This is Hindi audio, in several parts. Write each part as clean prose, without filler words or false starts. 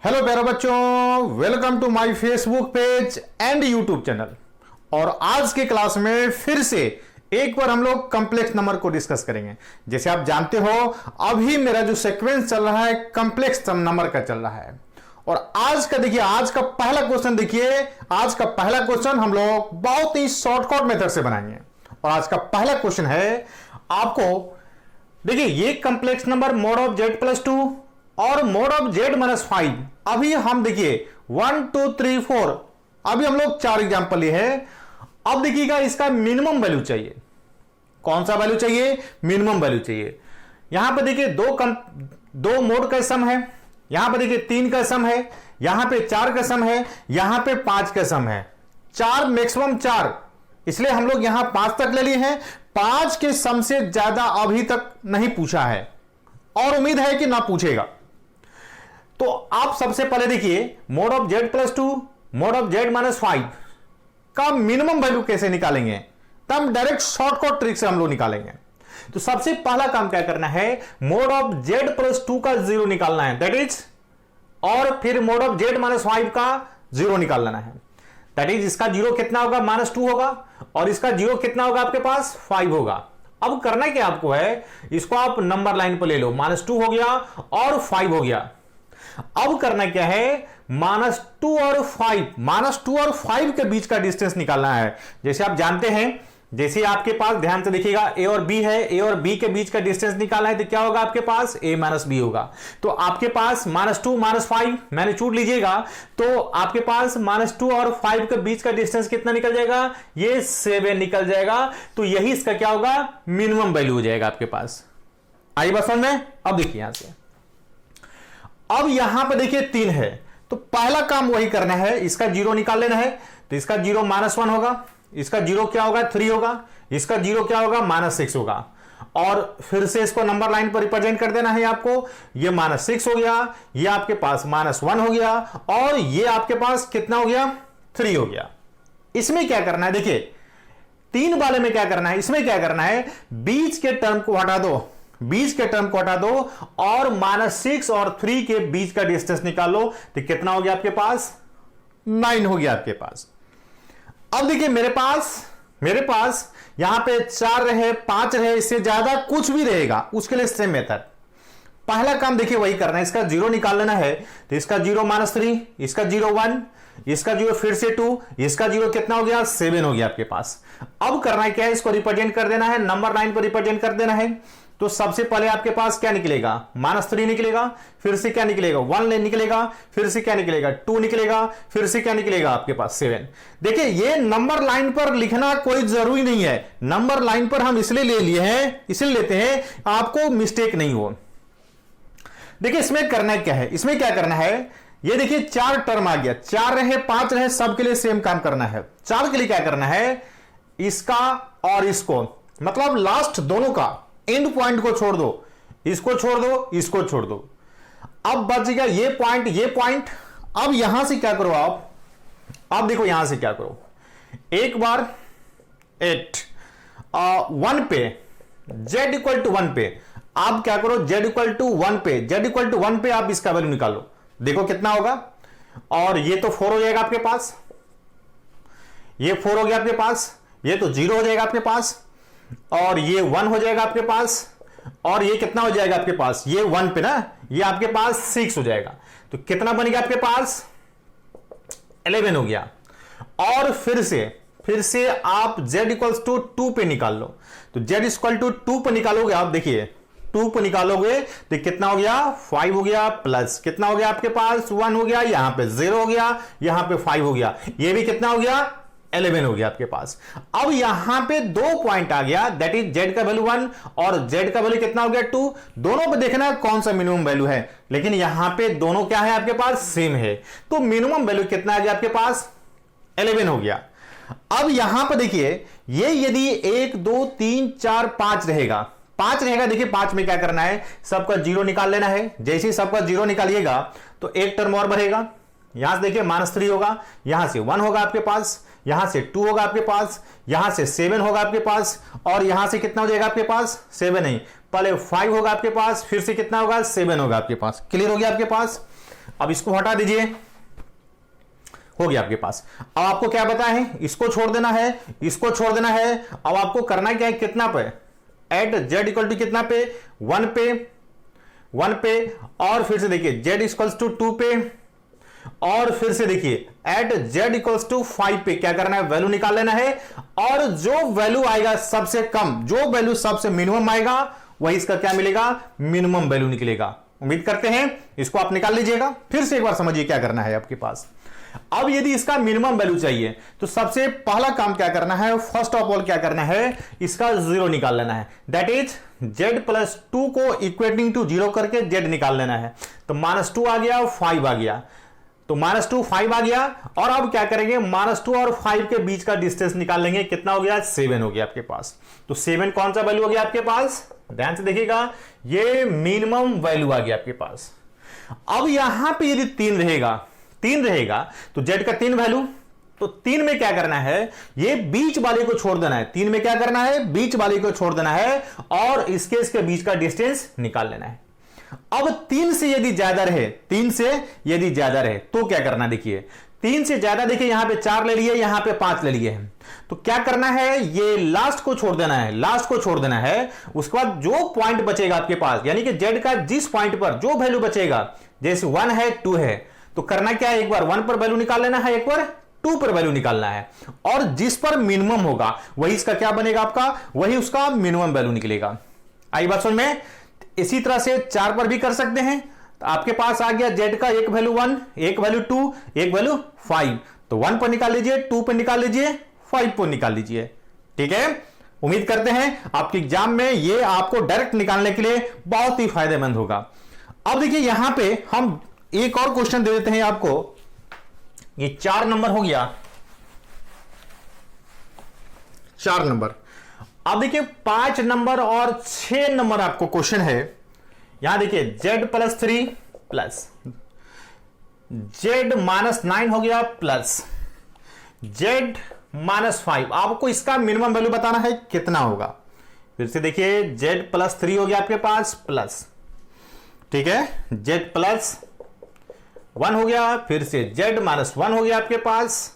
हेलो प्यारे बच्चों, welcome to my Facebook page and YouTube channel. और आज के क्लास में फिर से एक बार हम लोग कॉम्प्लेक्स नंबर को डिस्कस करेंगे। जैसे आप जानते हो अभी मेरा जो सीक्वेंस चल रहा है कॉम्प्लेक्स नंबर का चल रहा है। और आज का देखिए, आज का पहला क्वेश्चन देखिए, आज का पहला क्वेश्चन हम लोग बहुत ही शॉर्टकट मेथड से बनाएंगे। और आज का पहला क्वेश्चन है आपको, देखिए ये complex number mode of z+2 और मोड ऑफ z-5। अभी हम देखिए 1 2 3 4 अभी हम लोग 4 एग्जांपल लिए हैं। अब देखिएगा इसका मिनिमम वैल्यू चाहिए। कौन सा वैल्यू चाहिए? मिनिमम वैल्यू चाहिए। यहां पर देखिए दो मोड का सम है, यहां पर देखिए 3 का सम है, यहां पे 4 का सम है, यहां पे 5 का सम है। 4 मैक्सिमम 4, इसलिए हम लोग यहां 5 तक ले लिए हैं। 5 के सम से ज्यादा अभी तक नहीं पूछा है और उम्मीद है कि ना पूछेगा। तो आप सबसे पहले देखिए mod of z+2 mode of z-5 का मिनिमम वैल्यू कैसे निकालेंगे, तो हम डायरेक्ट शॉर्टकट ट्रिक से हम लोग निकालेंगे। तो सबसे पहला काम क्या करना है, मोड ऑफ z+2 का 0 निकालना है, दैट इज, और फिर मोड ऑफ z-5 का 0 निकाल लेना है, दैट इज इसका 0 कितना होगा? -2 होगा, और इसका 0 कितना होगा आपके पास? 5 होगा। अब करना क्या आपको है, इसको आप नंबर लाइन पर ले लो, -2 हो गया और 5 हो गया। अब करना क्या है, -2 और 5 के बीच का डिस्टेंस निकालना है। जैसे आप जानते हैं, जैसे आपके पास ध्यान से देखिएगा a और b है, a और b के बीच का डिस्टेंस निकालना है, तो क्या होगा आपके पास? a - b होगा। तो आपके पास -2 -5 मैग्नीट्यूड लीजिएगा, तो आपके पास -2 और 5 के बीच का डिस्टेंस कितना निकल जाएगा? ये 7 निकल जाएगा। तो यही इसका क्या होगा? मिनिमम वैल्यू हो जाएगा आपके पास। आई बात समझ में? अब देखिए यहां से, अब यहां पर देखिए 3 है, तो पहला काम वही करना है, इसका 0 निकाल लेना है। तो इसका 0 -1 होगा, इसका 0 क्या होगा? 3 होगा, इसका 0 क्या होगा? -6 होगा। और फिर से इसको नंबर लाइन पर रिप्रेजेंट कर देना है आपको। ये -6 हो गया, ये आपके पास -1 हो गया, और ये आपके पास कितना हो गया? 3 हो गया। इसमें क्या करना है, देखिए 3 वाले में क्या करना है, इसमें क्या करना है, बीच के टर्म को हटा दो, बीच के टर्म को हटा दो, और -6 और 3 के बीच का डिस्टेंस निकालो। तो कितना हो गया आपके पास? 9 हो गया आपके पास। अब देखिए मेरे पास यहां पे 4 रहे, 5 रहे, इससे ज्यादा कुछ भी रहेगा उसके लिए सेम मेथड। पहला काम देखिए वही करना है, इसका 0 निकाल लेना है। तो इसका 0 -3, इसका 0 1, इसका 0 फिर से 2, इसका 0 कितना हो गया? 7 हो गया आपके पास। अब करना है क्या है, इसको रिप्रेजेंट कर देना है, नंबर लाइन पर रिप्रेजेंट कर देना है। तो सबसे पहले आपके पास क्या निकलेगा? -3 निकलेगा, फिर से क्या निकलेगा? 1 निकलेगा, फिर से क्या निकलेगा? 2 निकलेगा, फिर से क्या निकलेगा आपके पास? 7। देखिए ये नंबर लाइन पर लिखना कोई जरूरी नहीं है, नंबर लाइन पर हम इसलिए ले लिए हैं, इसलिए लेते हैं आपको मिस्टेक नहीं हो। देखिए इसमें करना क्या है, इसमें क्या करना है, ये देखिए 4 टर्म आ गया, 4 रहे 5 रहे, सबके लिए सेम काम करना है। 4 के लिए क्या करना है, इसका और इसको, मतलब लास्ट दोनों का एंड पॉइंट को छोड़ दो, इसको छोड़ दो, इसको छोड़ दो। अब बच गया ये पॉइंट। अब यहां से क्या करो आप देखो यहां से क्या करो, एक बार 8 1 पे z = 1 पे आप क्या करो, z = 1 पे आप इसका वैल्यू निकालो। देखो कितना होगा, और ये तो 4 हो जाएगा आपके पास, ये 4 हो गया आपके पास, ये तो 0 हो जाएगा आपके पास, और ये 1 हो जाएगा आपके पास, और ये कितना हो जाएगा आपके पास? ये 1 पे ना, ये आपके पास 6 हो जाएगा। तो कितना बन गया आपके पास? 11 हो गया। और फिर से आप z = 2 पे निकाल लो। तो z = 2 पे निकालोगे आप, देखिए 2 पे निकालोगे तो कितना हो गया? 5 हो गया, प्लस कितना हो गया आपके पास? 1 हो गया, यहां पे 0 हो गया, यहां पे 5 हो गया, ये भी कितना हो गया? 11 हो गया आपके पास। अब यहां पे 2 पॉइंट आ गया, दैट इज z का वैल्यू 1 और z का वैल्यू कितना हो गया? 2। दोनों पे देखना कौन सा मिनिमम वैल्यू है, लेकिन यहां पे दोनों क्या है आपके पास? सेम है। तो मिनिमम वैल्यू कितना आ गया आपके पास? 11 हो गया। अब यहां पर देखिए, ये यदि 1 2 3 4 5 रहेगा, 5 रहेगा, देखिए 5 में क्या करना है, सबका 0 निकाल लेना है। जैसे ही सबका 0 निकालिएगा तो एक टर्म और बढ़ेगा, यहां से देखिए -3 होगा, यहां से 1 होगा आपके पास, यहां से 2 होगा आपके पास, यहां से 7 होगा आपके पास, और यहां से कितना हो जाएगा आपके पास? 7 नहीं, पहले 5 होगा आपके पास, फिर से कितना होगा? 7 होगा आपके पास। क्लियर हो गया आपके पास? अब इसको हटा दीजिए, हो गया आपके पास। अब आपको क्या पता है, इसको छोड़ देना है, इसको छोड़ देना है। अब आपको करना क्या है, कितना पे, एट जेड इक्वल टू कितना पे, 1 पे, 1 पे, और फिर से देखिए जेड इक्वल्स टू 2 पे, और फिर से देखिए एट जेड इक्वल्स टू 5 पे क्या करना है, वैल्यू निकाल लेना है। और जो वैल्यू आएगा सबसे कम, जो वैल्यू सबसे मिनिमम आएगा, वही इसका क्या मिलेगा, मिनिमम वैल्यू निकलेगा। उम्मीद करते हैं इसको आप निकाल लीजिएगा। फिर से एक बार समझिए क्या करना है आपके पास। अब यदि इसका मिनिमम वैल्यू चाहिए तो सबसे पहला काम क्या करना है, फर्स्ट ऑफ ऑल क्या करना है, इसका 0 निकाल लेना है। दैट इज z+2 को इक्वेटिंग टू 0 करके z निकाल लेना है। तो -2 आ गया, 5 आ गया, तो -2 5 आ गया। और अब क्या करेंगे, -2 और 5 के बीच का डिस्टेंस निकाल लेंगे, कितना हो गया, 7 हो गया आपके पास। तो 7 कौन सा वैल्यू हो गया आपके पास, ध्यान से देखिएगा, ये मिनिमम वैल्यू आ गया आपके पास। अब यहां पे यदि 3 रहेगा तो z का 3 वैल्यू, तो 3 में क्या करना है, ये बीच वाले को छोड़ देना है। 3 में क्या करना है, बीच वाले को छोड़ देना है और इसके बीच का डिस्टेंस निकाल लेना है। अब 3 से यदि ज्यादा रहे, 3 से यदि ज्यादा रहे तो क्या करना, देखिए 3 से ज्यादा, देखिए यहां पे 4 ले लिए, यहां पे 5 ले लिए हैं, तो क्या करना है, ये लास्ट को छोड़ देना है, लास्ट को छोड़ देना है। उसके बाद जो पॉइंट बचेगा आपके पास, यानी कि z का जिस पॉइंट पर जो वैल्यू बचेगा, जैसे 1 है 2 है, तो करना क्या है, एक बार 1 पर वैल्यू निकाल लेना है, एक बार 2 पर वैल्यू निकालना है, और जिस पर मिनिमम होगा वही इसका क्या बनेगा, आपका वही उसका मिनिमम वैल्यू निकलेगा। आई बात समझ में। इसी तरह से 4 पर भी कर सकते हैं। तो आपके पास आ गया z का एक वैल्यू 1, एक वैल्यू 2, एक वैल्यू 5, तो 1 पर निकाल लीजिए, 2 पर निकाल लीजिए, 5 पर निकाल लीजिए। ठीक है, उम्मीद करते हैं आपके एग्जाम में ये आपको डायरेक्ट निकालने के लिए बहुत ही फायदेमंद होगा। अब देखिए यहां पे हम एक और क्वेश्चन दे देते हैं आपको, ये 4 नंबर हो गया, 4 नंबर। अब देखिए 5 नंबर और 6 नंबर आपको क्वेश्चन है। यहां देखिए z+3 प्लस z-9 हो गया प्लस z-5, आपको इसका मिनिमम वैल्यू बताना है कितना होगा। फिर से देखिए z+3 हो गया आपके पास प्लस, ठीक है, z+1 हो गया, फिर से z-1 हो गया आपके पास,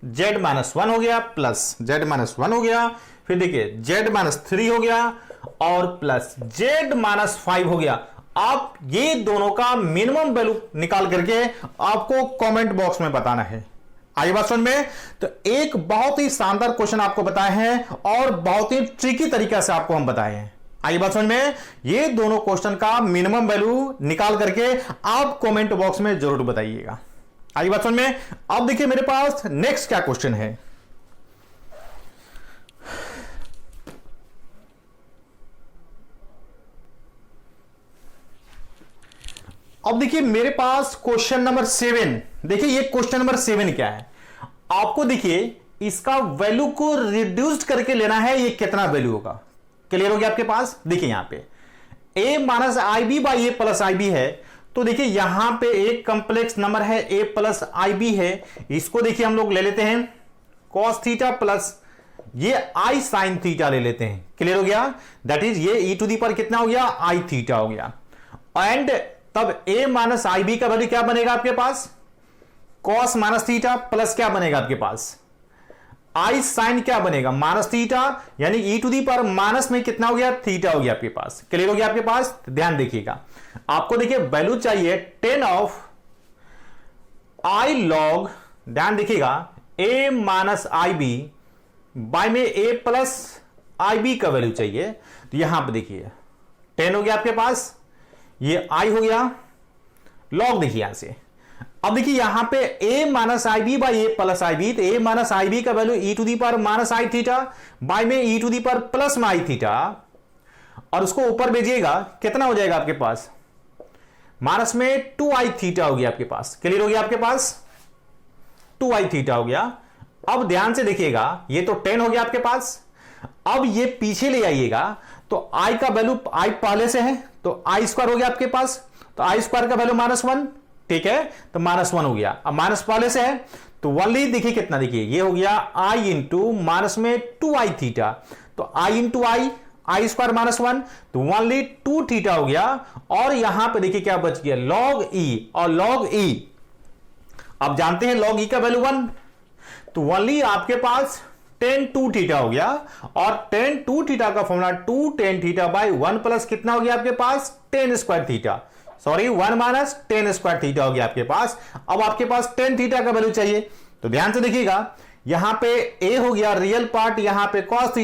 z-1 हो गया प्लस z-1 हो गया, फिर देखिए z-3 हो गया और प्लस z-5 हो गया। आप ये दोनों का मिनिमम वैल्यू निकाल करके आपको कमेंट बॉक्स में बताना है। आई बात समझ में। तो एक बहुत ही शानदार क्वेश्चन आपको बताए हैं और बहुत ही ट्रिकी तरीके से आपको हम बताए हैं। आई बात समझ में। ये दोनों क्वेश्चन का मिनिमम वैल्यू निकाल करके आप कमेंट बॉक्स में जरूर बताइएगा। आई बात समझ में। अब देखिए मेरे पास नेक्स्ट क्या क्वेश्चन है। अब देखिए मेरे पास क्वेश्चन नंबर 7। देखिए ये क्वेश्चन नंबर 7 क्या है, आपको देखिए इसका वैल्यू को रिड्यूस्ड करके लेना है, ये कितना वैल्यू होगा। क्लियर हो गया आपके पास। देखिए यहां पे a minus I B by A plus I B है, तो देखिए यहां पे एक कंप्लेक्स नंबर है a प्लस आई बी है, इसको देखिए हम लोग ले लेते हैं cos थीटा प्लस ये i साइन थीटा ले लेते हैं। क्लियर हो गया। दैट इज ये e टू दी पर कितना हो गया, i थीटा हो गया। एंड तब a माइनस आई बी का वैल्यू क्या बनेगा आपके पास, cos माइनस थीटा प्लस क्या बनेगा आपके पास, आई साइन क्या बनेगा माइनस थीटा, यानी e टू दी पर माइनस में कितना हो गया, थीटा हो गया आपके पास। क्लियर हो गया आपके पास। ध्यान देखिएगा, आपको देखिए वैल्यू चाहिए 10 ऑफ i लॉग, ध्यान देखिएगा a minus I B by में a प्लस आई बी का वैल्यू चाहिए। तो यहां पर देखिए 10 हो गया आपके पास, ये i हो गया, लॉग देखिए यहां से। अब देखिए यहां पे a minus I B by A plus I B, तो a माइनस आई बी का वैल्यू e टू दी पर माइनस आई थीटा बाई में e टू दी पर प्लस में आई थीटा, और उसको ऊपर भेजिएगा कितना हो जाएगा आपके पास, माइनस में 2i थीटा हो गया आपके पास। क्लियर हो गया आपके पास, 2i थीटा हो गया। अब ध्यान से देखिएगा, ये तो 10 हो गया आपके पास। अब ये पीछे ले आइएगा, तो i का वैल्यू i पहले से है, तो i स्क्वायर हो गया आपके पास, तो i स्क्वायर का वैल्यू -1, ठीक है, तो -1 हो गया। अब माइनस पहले से है तो वनली देखिए कितना, देखिए ये हो गया i इंटू माइनस में 2i थीटा, तो i into I I square minus 1, तो ओनली 2 थीटा हो गया। और यहां पे देखिए क्या बच गया, लॉग ई, और लॉग ई आप जानते हैं लॉग ई का वैल्यू 1, तो ओनली आपके पास tan 2 थीटा हो गया। और tan 2 थीटा का formula 2 tan theta by 1 plus कितना हो गया आपके पास, tan square theta, sorry 1 minus tan square theta हो गया आपके पास। अब आपके पास tan थीटा का वैल्यू चाहिए, तो ध्यान से देखिएगा, यहां पे a हो गया रियल पार्ट, यहां पे cos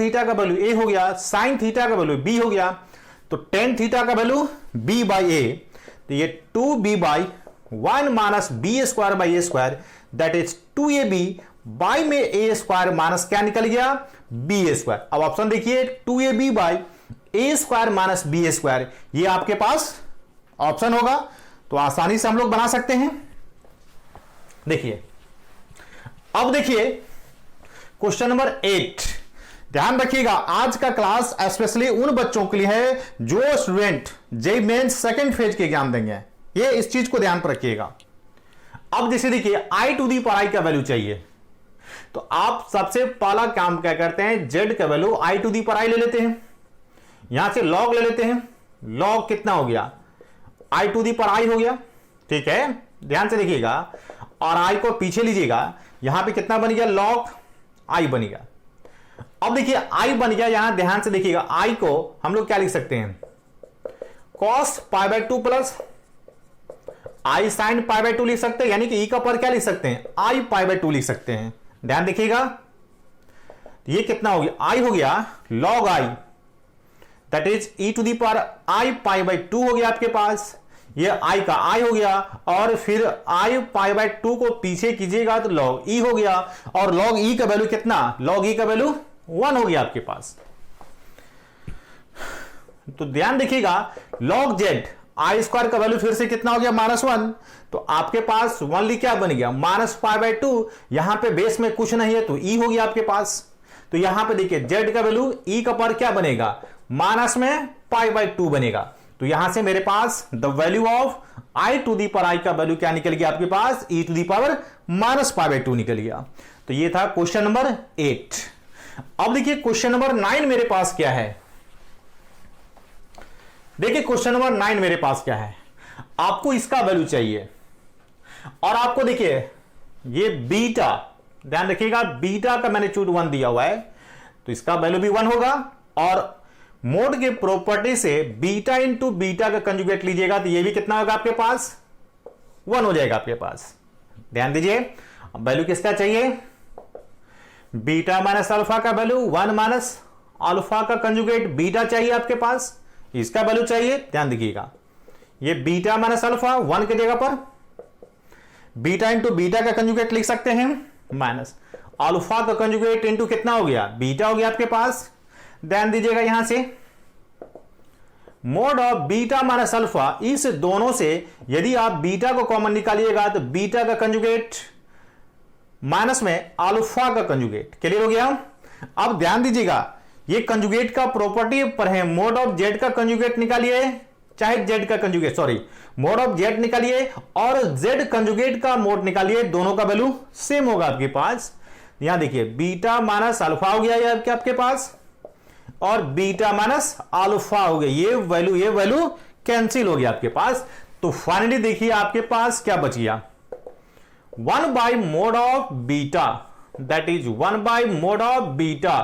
थीटा का वैल्यू a हो गया, sin थीटा का वैल्यू b हो गया, तो tan थीटा का वैल्यू b बाई a, तो ये 2b by 1 minus B square by A square, that is 2ab by में ए स्क्वायर माइनस क्या निकल गया, बी स्क्वायर। अब ऑप्शन देखिए 2ab by A square minus B square, ये आपके पास ऑप्शन होगा, तो आसानी से हम लोग बना सकते हैं। देखिए अब देखिए क्वेश्चन नंबर 8, ध्यान रखिएगा आज का क्लास स्पेशली उन बच्चों के लिए है जो student JEE Mains second phase के एग्जाम देंगे, ये इस चीज को ध्यान पर रखिएगा। अब जैसे देखिए आई टू दी पावर आई का वैल्यू चाहिए, तो आप सबसे पहला काम क्या करते हैं, जेड का value I to the power I ले लेते हैं, यहां से लॉग ले लेते हैं, लॉग कितना हो गया, आई टू दी पावर आई हो गया, ठीक है, ध्यान से देखिएगा, और आई को पीछे लीजिएगा, यहां पे कितना बन गया, लॉग आई बन गया। अब देखिए आई बन गया, यहां ध्यान से देखिएगा, आई को हम लोग क्या लिख सकते हैं, cos pi by 2 plus I sine pi by 2 लिख सकते हैं, यानी कि ई का पर क्या लिख सकते हैं, आई पाई बाय 2 लिख सकते हैं। ध्यान देखिएगा, ये कितना हो गया, आई हो गया log I, that is E to the power I pi by 2 हो गया आपके पास, ये आई का आई हो गया, और फिर आई पाई बाय 2 को पीछे कीजिएगा तो लॉग ई हो गया, और लॉग ई का वैल्यू कितना, लॉग ई का वैल्यू 1 हो गया आपके पास। तो ध्यान देखिएगा, लॉग जेड आई स्क्वायर का वैल्यू फिर से कितना हो गया, -1, तो आपके पास ओनली क्या बन गया, माइनस पाई बाय 2, यहां पे बेस में कुछ नहीं है तो ई हो गया आपके पास। तो यहां पे देखिए जेड का वैल्यू ई का पर क्या बनेगा, माइनस में पाई बाय 2 बनेगा, तो यहां से मेरे पास the value of I to the power I का वैल्यू क्या निकल गया आपके पास, E to the power minus pi by 2 निकल गया। तो ये था क्वेश्चन नंबर 8। अब देखिए क्वेश्चन नंबर 9 मेरे पास क्या है, देखिए क्वेश्चन नंबर 9 मेरे पास क्या है, आपको इसका वैल्यू चाहिए, और आपको देखिए ये बीटा, ध्यान रखिएगा बीटा का मैग्नीट्यूड 1 दिया हुआ है, तो इसका वैल्यू भी 1 होगा, और मोड के प्रॉपर्टी से बीटा इंटू बीटा का कंजुगेट लीजिएगा तो ये भी कितना होगा आपके पास, 1 हो जाएगा आपके पास। ध्यान दीजिए, वैल्यू किसका चाहिए, बीटा माइनस अल्फा का वैल्यू 1 माइनस अल्फा का कंजुगेट बीटा चाहिए आपके पास, इसका वैल्यू चाहिए। ध्यान देखिएगा, ये बीटा माइनस अल्फा 1 की जगह पर बीटा इंटू बीटा का कंजुगेट लिख सकते हैं, माइनस अल्फा का कंजुगेट इंटू कितना हो गया, बीटा हो गया आपके पास। ध्यान दीजिएगा, यहां से mode of beta minus alpha, इस दोनों से यदि आप बीटा को कॉमन निकालिएगा तो बीटा का कंजुगेट माइनस में अल्फा का कंजुगेट, क्लियर हो गया। अब ध्यान दीजिएगा, ये कंजुगेट का प्रॉपर्टी पर है, मोड ऑफ जेड का कंजुगेट निकालिए, चाहे जेड का conjugate, sorry mode of Z निकालिए और जेड कंजुगेट का मोड निकालिए, दोनों का वैल्यू सेम होगा आपके पास। यहां देखिए बीटा माइनस अल्फा हो गया ये आपके पास, और बीटा माइनस अल्फा हो गया, ये वैल्यू कैंसिल हो गया आपके पास। तो फाइनली देखिए आपके पास क्या बच गया, 1 by mod of beta, that is 1 by mod of beta,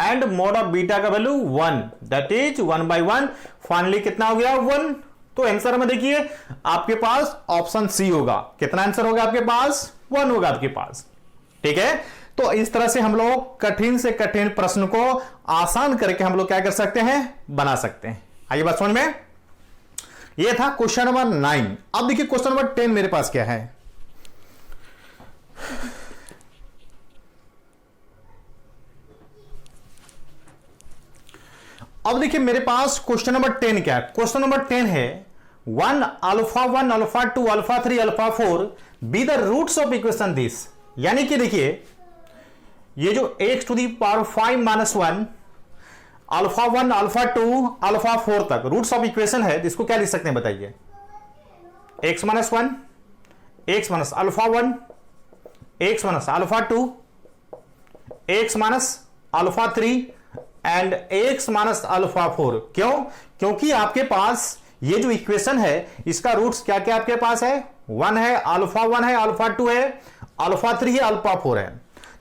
and mod of beta का value 1, that is 1 by 1, finally कितना हो गया 1। तो आंसर में देखिए आपके पास ऑप्शन सी होगा, कितना आंसर होगा आपके पास, 1 होगा आपके पास, ठीक है। तो इस तरह से हम लोग कठिन से कठिन प्रश्न को आसान करके हम लोग क्या कर सकते हैं, बना सकते हैं। आइए बात समझ में, यह था क्वेश्चन नंबर 9। अब देखिए क्वेश्चन नंबर 10 मेरे पास क्या है, अब देखिए मेरे पास क्वेश्चन नंबर 10 क्या है, क्वेश्चन नंबर 10 है 1 alpha 1 alpha 2 alpha 3 alpha 4 be the roots of equation this, यानी कि देखिए ये जो x to the power 5 minus 1 alpha 1 alpha 2 alpha 4 तक रूट्स ऑफ इक्वेशन है, इसको क्या लिख सकते हैं बताइए, x minus 1, x minus alpha 1, x minus alpha 2, x minus alpha 3, and x minus alpha 4। क्यों? क्योंकि आपके पास ये जो इक्वेशन है इसका रूट्स क्या क्या आपके पास है, 1 है, अल्फा 1 है, अल्फा 2 है, अल्फा 3 है, अल्फा 4 है।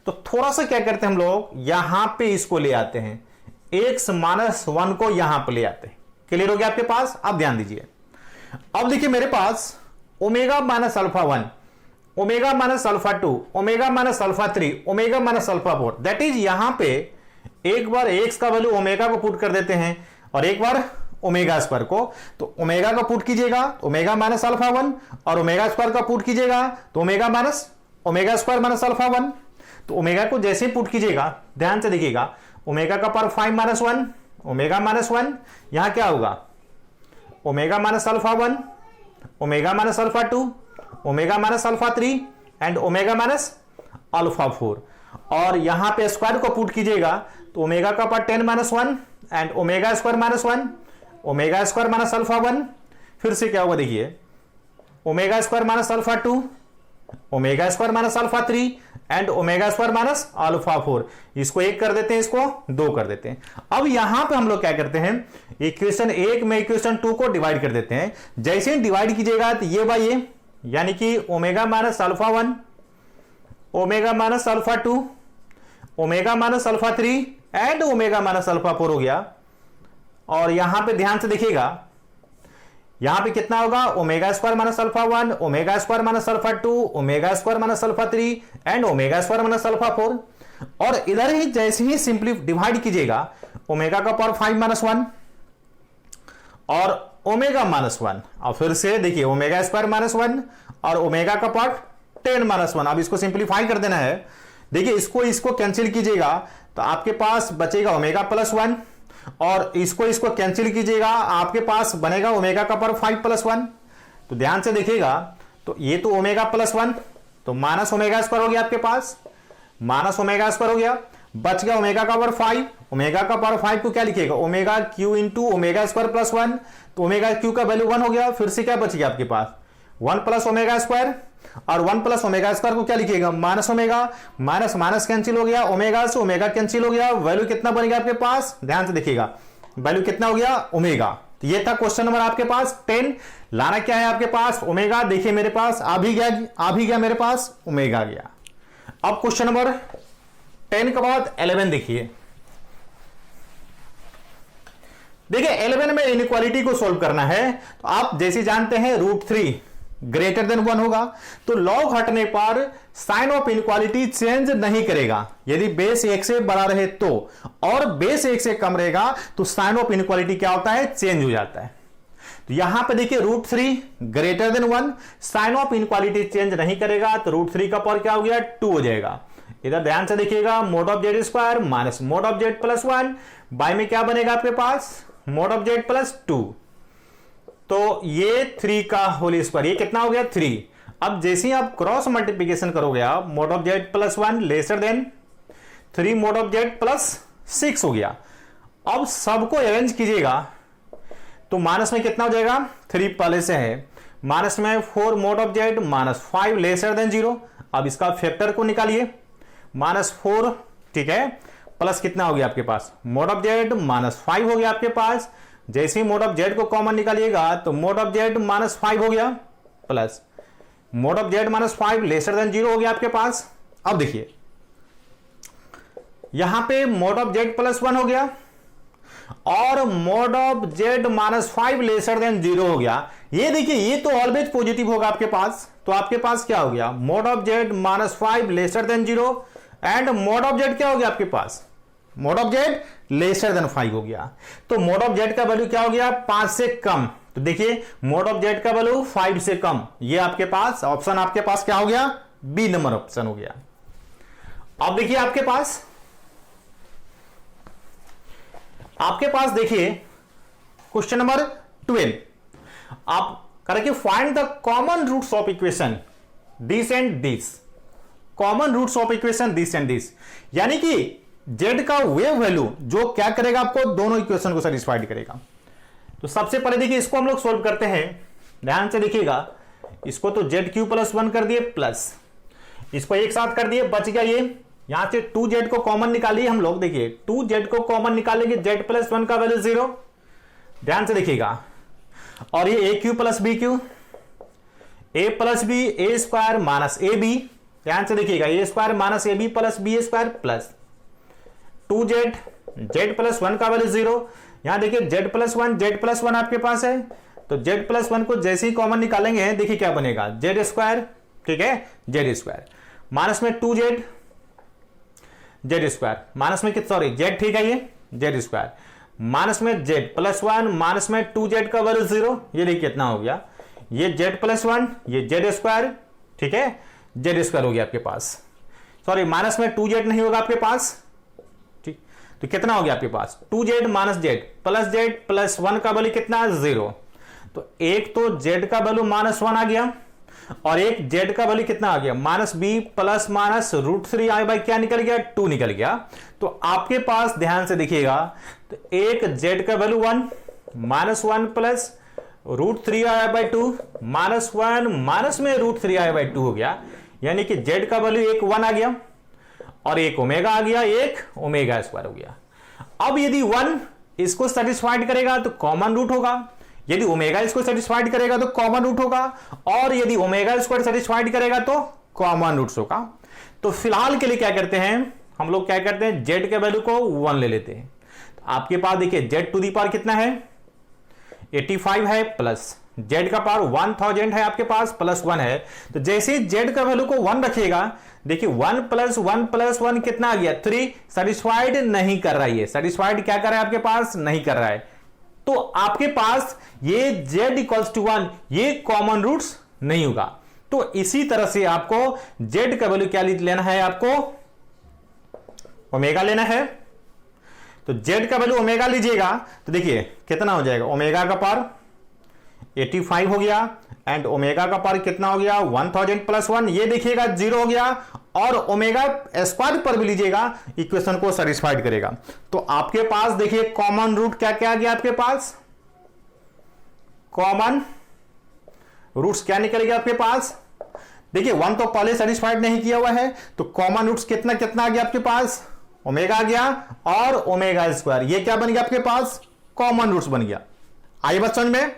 तो थोड़ा सा क्या करते हैं हम लोग, यहां पे इसको ले आते हैं, एक्स माइनस 1 को यहां पे ले आते हैं। क्लियर हो गया आपके पास? अब ध्यान दीजिए, अब देखिए मेरे पास omega minus alpha 1, omega minus alpha 2, omega minus alpha 3, omega minus alpha 4, that is यहां पे एक बार एक्स का वैल्यू ओमेगा को पुट कर देते हैं और एक बार ओमेगा स्क्वायर को। तो ओमेगा का पुट कीजिएगा ओमेगा माइनस अल्फा 1 और ओमेगा स्क्वायर का पुट कीजिएगा तो omega minus omega square minus alpha 1। तो ओमेगा को जैसे ही पुट कीजिएगा, ध्यान से देखिएगा, ओमेगा का पावर 5 माइनस 1, ओमेगा माइनस 1, यहां क्या होगा, omega minus alpha 1, omega minus alpha 2, omega minus alpha 3 and omega minus alpha 4। और यहां पे स्क्वायर को पुट कीजिएगा तो ओमेगा का power 10 minus 1 and omega square minus 1, omega square minus alpha 1, फिर से क्या होगा देखिए, omega square minus alpha 2, omega square minus alpha 3 and omega square minus alpha 4। इसको 1 कर देते हैं, इसको 2 कर देते हैं। अब यहां पे हम लोग क्या करते हैं, इक्वेशन 1 में इक्वेशन 2 को डिवाइड कर देते हैं। जैसे ही डिवाइड कीजिएगा तो ये बाय ये, यानी कि omega minus alpha 1, omega minus alpha 2, omega minus alpha 3 and omega minus alpha 4 हो गया। और यहां पे ध्यान से देखिएगा, यहां पे कितना होगा, omega square minus alpha 1, omega square minus alpha 2, omega square minus alpha 3 and omega square minus alpha 4। और इधर ही जैसे ही सिंपली डिवाइड कीजिएगा, ओमेगा का पावर 5 माइनस 1 और ओमेगा माइनस 1, और फिर से देखिए ओमेगा स्क्वायर माइनस 1 और ओमेगा का पावर 10 माइनस 1। अब इसको सिंप्लीफाई कर देना है। देखिए इसको कैंसिल कीजिएगा तो आपके पास बचेगा ओमेगा प्लस 1 और इसको कैंसिल कीजिएगा, आपके पास बनेगा ओमेगा का पावर 5 प्लस 1। तो ध्यान से देखिएगा, तो ये तो ओमेगा प्लस 1 तो माइनस ओमेगा स्क्वायर हो गया, आपके पास माइनस ओमेगा स्क्वायर हो गया, बच गया ओमेगा का पावर 5। ओमेगा का पावर 5 को क्या लिखिएगा, omega cube into omega square plus 1। तो ओमेगा क्यू का वैल्यू 1 हो गया, फिर से क्या बच गया आपके पास 1 प्लस ओमेगा स्क्वायर, और 1 प्लस ओमेगा स्क्वायर को क्या लिखिएगा, minus omega, minus minus cancel हो गया, ओमेगा से ओमेगा कैंसिल हो गया, वैल्यू कितना बन गया आपके पास, ध्यान से देखिएगा, वैल्यू कितना हो गया, ओमेगा। तो ये था क्वेश्चन नंबर आपके पास 10। लाना क्या है आपके पास, ओमेगा। देखिए मेरे पास आ भी गया मेरे पास ओमेगा गया। अब क्वेश्चन नंबर 10 के बाद 11 देखिए। देखिए 11 में इनइक्वालिटी को सोल्व करना है, तो आप जैसे जानते हैं √3 ग्रेटर देन 1 होगा, तो लॉग हटने पर साइन ऑफ इनइक्वालिटी चेंज नहीं करेगा। यदि बेस 1 से बड़ा रहे तो, और बेस 1 से कम रहेगा तो साइन ऑफ इनइक्वालिटी क्या होता है, चेंज हो जाता है। तो यहां पे देखिए √3 greater than 1, sign of inequality change नहीं करेगा, तो √3 का पावर क्या हो गया, 2 हो जाएगा। इधर ध्यान से देखिएगा, mod of Z square minus mod of Z plus 1 by में क्या बनेगा आपके पास, मोड ऑफ जेड प्लस 2। तो ये 3 का होल स्क्वायर, ये कितना हो गया 3। अब जैसे ही आप क्रॉस मल्टीप्लीकेशन करोगे आप, mode of Z plus 1 lesser than 3 mode of Z plus 6 हो गया। अब सबको अरेंज कीजिएगा तो माइनस में कितना हो जाएगा, 3 पहले से है, माइनस में 4 mode of Z minus 5 lesser than 0। अब इसका फैक्टर को निकालिए, -4, ठीक है, प्लस कितना हो गया आपके पास, मोड ऑफ जेड -5 हो गया आपके पास। जैसे ही मोड ऑफ जेड को कॉमन निकालिएगा तो मोड ऑफ जेड -5 हो गया, plus mode of Z -5 lesser than 0 हो गया आपके पास। अब देखिए यहां पे मोड ऑफ जेड प्लस 1 हो गया और mode of Z -5 lesser than 0 हो गया। ये देखिए ये तो ऑलवेज पॉजिटिव होगा आपके पास, तो आपके पास क्या हो गया, mod of Z -5 lesser than 0 and mod of Z क्या हो गया आपके पास, mod of Z lesser than 5 हो गया। तो मोड ऑफ जेड का वैल्यू क्या हो गया, 5 से कम। तो देखिए मोड ऑफ जेड का वैल्यू 5 से कम, ये आपके पास ऑप्शन आपके पास क्या हो गया, बी नंबर ऑप्शन हो गया। अब देखिए आपके पास देखिए क्वेश्चन नंबर 12, आप करेंगे find the common roots of equation this and this. Common roots of equation this and this, यानी कि जेड का वे वैल्यू जो क्या करेगा, आपको दोनों इक्वेशन को सेटिस्फाइड करेगा। तो सबसे पहले देखिए इसको हम लोग सोल्व करते हैं, ध्यान से देखिएगा, इसको तो जेड क्यू प्लस 1 कर दिए, प्लस इसको एक साथ कर दिए, बच गया ये यहां से 2z को कॉमन निकालिए हम लोग, देखिए 2z को कॉमन निकालेंगे, z प्लस 1 का वैल्यू 0, ध्यान से देखिएगा, और ये a Q plus B Q, a plus B A square minus A B, ध्यान से देखिएगा, A square minus A B plus B square plus 2z, z plus 1 का वैल्यू 0, यहां देखिए z प्लस 1 आपके पास है, तो z प्लस 1 को जैसे ही कॉमन निकालेंगे देखिए क्या बनेगा, z स्क्वायर, ठीक है, z स्क्वायर माइनस में 2z, z स्क्वायर माइनस में सॉरी z, ठीक है, ये z स्क्वायर माइनस में z प्लस 1 माइनस में 2z का वैल्यू 0, ये देखिए कितना हो गया, ये z प्लस 1, ये z स्क्वायर, ठीक है, z स्क्वायर हो गया आपके पास, सॉरी माइनस में 2z नहीं होगा आपके पास, ठीक, तो कितना हो गया आपके पास 2z माइनस z प्लस 1 का वैल्यू कितना 0, तो एक तो z का वैल्यू माइनस 1 आ गया और एक z का वैल्यू कितना आ गया minus B plus minus √3 i by क्या निकल गया 2 निकल गया। तो आपके पास ध्यान से देखिएगा, तो एक z का value 1 minus 1 plus √3 i by 2 minus 1 minus में √3 आई बाई 2 हो गया, यानी कि z का वैल्यू एक 1 आ गया और एक ओमेगा आ गया, एक ओमेगा स्क्वायर हो गया। अब यदि 1 इसको सेटिस्फाइड करेगा तो कॉमन रूट होगा, यदि ओमेगा इसको सेटिस्फाइड करेगा तो कॉमन रूट होगा, और यदि ओमेगा स्क्वायर सेटिस्फाइड करेगा तो कॉमन रूट्स होगा। तो फिलहाल के लिए क्या करते हैं हम लोग, क्या करते हैं z के वैल्यू को 1 ले लेते हैं। तो आपके पास देखिए z टू दी पावर कितना है 85 है, प्लस z का पावर 1000 है आपके पास, प्लस 1 है। तो जैसे z का वैल्यू को 1 रखिएगा, देखिए 1 प्लस 1 प्लस 1 कितना आ गया 3, सेटिस्फाइड नहीं कर रहा है, ये सेटिस्फाइड क्या कर रहा है आपके पास, नहीं कर रहा है। तो आपके पास ये z इक्वल्स टू 1 ये कॉमन रूट्स नहीं होगा। तो इसी तरह से आपको z का वैल्यू क्या लेना है, आपको ओमेगा लेना है। तो z का वैल्यू ओमेगा लीजिएगा तो देखिए कितना हो जाएगा, ओमेगा का पावर 85 हो गया एंड ओमेगा का पावर कितना हो गया 1000 प्लस 1, ये देखिएगा 0 हो गया, और ओमेगा स्क्वायर पर भी लीजिएगा इक्वेशन को सेटिस्फाइड करेगा। तो आपके पास देखिए कॉमन रूट क्या क्या आ गया, आपके पास कॉमन रूट्स क्या निकल गया आपके पास, देखिए 1 तो पहले सेटिस्फाइड नहीं किया हुआ है, तो कॉमन रूट्स कितना कितना आ गया आपके पास, ओमेगा आ गया और ओमेगा स्क्वायर, ये क्या बन गया आपके पास, कॉमन रूट्स बन गया। आई बात समझ में।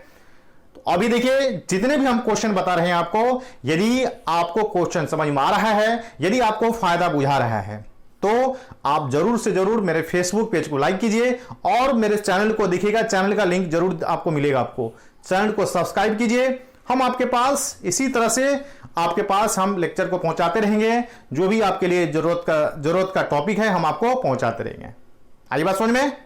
अभी देखिए जितने भी हम क्वेश्चन बता रहे हैं आपको, यदि आपको क्वेश्चन समझ में आ रहा है, यदि आपको फायदा बुझा रहा है, तो आप जरूर से जरूर मेरे फेसबुक पेज को लाइक कीजिए और मेरे चैनल को देखिएगा, चैनल का लिंक जरूर आपको मिलेगा, आपको चैनल को सब्सक्राइब कीजिए। हम आपके पास इसी तरह से आपके पास हम लेक्चर को पहुंचाते रहेंगे, जो भी आपके लिए जरूरत का टॉपिक है हम आपको पहुंचाते रहेंगे। आई बात समझ में।